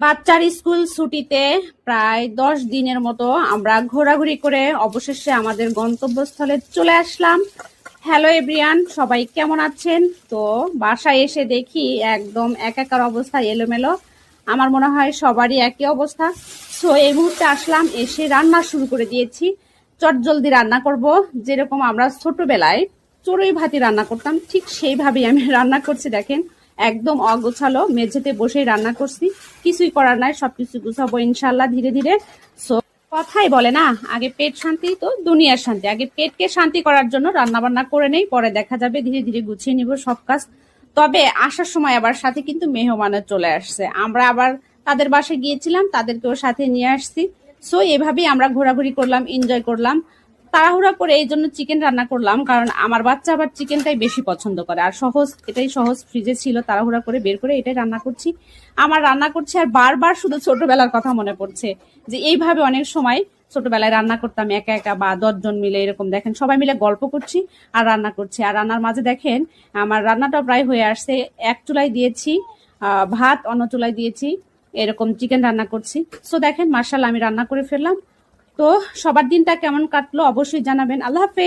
বাচ্চার স্কুল ছুটিতে প্রায় 10 দিনের মতো আমরা ঘোরাঘুরি করে অবশেষে আমাদের গন্তব্যস্থলে চলে আসলাম। হ্যালো এভরিওয়ান, সবাই কেমন আছেন? তো বাসায় এসে দেখি একদম একাকার অবস্থা, এলোমেলো। আমার মনে হয় সবারই একই অবস্থা। সো এই মুহূর্তে আসলাম, এসে রান্না শুরু করে দিয়েছি। চটজলদি রান্না করব, যেরকম আমরা ছোটবেলায় চড়ুই ভাতি রান্না করতাম ঠিক সেইভাবেই আমি রান্না করছি। দেখেন, একদম অগোছালো মেঝেতে বসেই রান্না করছি। কিছুই করার নাই, সবকিছু গুছাবো ইনশাল্লাহ ধীরে ধীরে। সো কথাই বলে না, আগে পেট শান্তি তো দুনিয়ার শান্তি। আগে পেটকে শান্তি করার জন্য রান্না বান্না করে নেই, পরে দেখা যাবে, ধীরে ধীরে গুছিয়ে নিব সব কাজ। তবে আসার সময় আবার সাথে কিন্তু মেহমানও চলে আসছে। আমরা আবার তাদের বাসায় গিয়েছিলাম, তাদেরকেও সাথে নিয়ে আসছি। সো এভাবেই আমরা ঘোরাঘুরি করলাম, এনজয় করলাম। তাড়াহুড়া করে এই জন্য চিকেন রান্না করলাম, কারণ আমার বাচ্চা আবার চিকেনটাই বেশি পছন্দ করে। আর সহজ, এটাই সহজ, ফ্রিজে ছিল, তাড়াহুড়া করে বের করে এটাই রান্না করছি। আমার রান্না করছি আর বারবার শুধু ছোটবেলার কথা মনে পড়ছে, যে এইভাবে অনেক সময় ছোটবেলায় রান্না করতাম একা একা বা 10 জন মিলে। এরকম দেখেন, সবাই মিলে গল্প করছি আর রান্না করছি। আর রান্নার মাঝে দেখেন আমার রান্নাটা প্রায় হয়ে আসছে। এক চুলায় দিয়েছি ভাত, অন্য চুলায় দিয়েছি এরকম চিকেন রান্না করছি। সো দেখেন, মার্শাল্লাহ আমি রান্না করে ফেললাম। তো সবার দিনটা কেমন কাটলো অবশ্যই জানাবেন। আল্লাহ হাফেজ।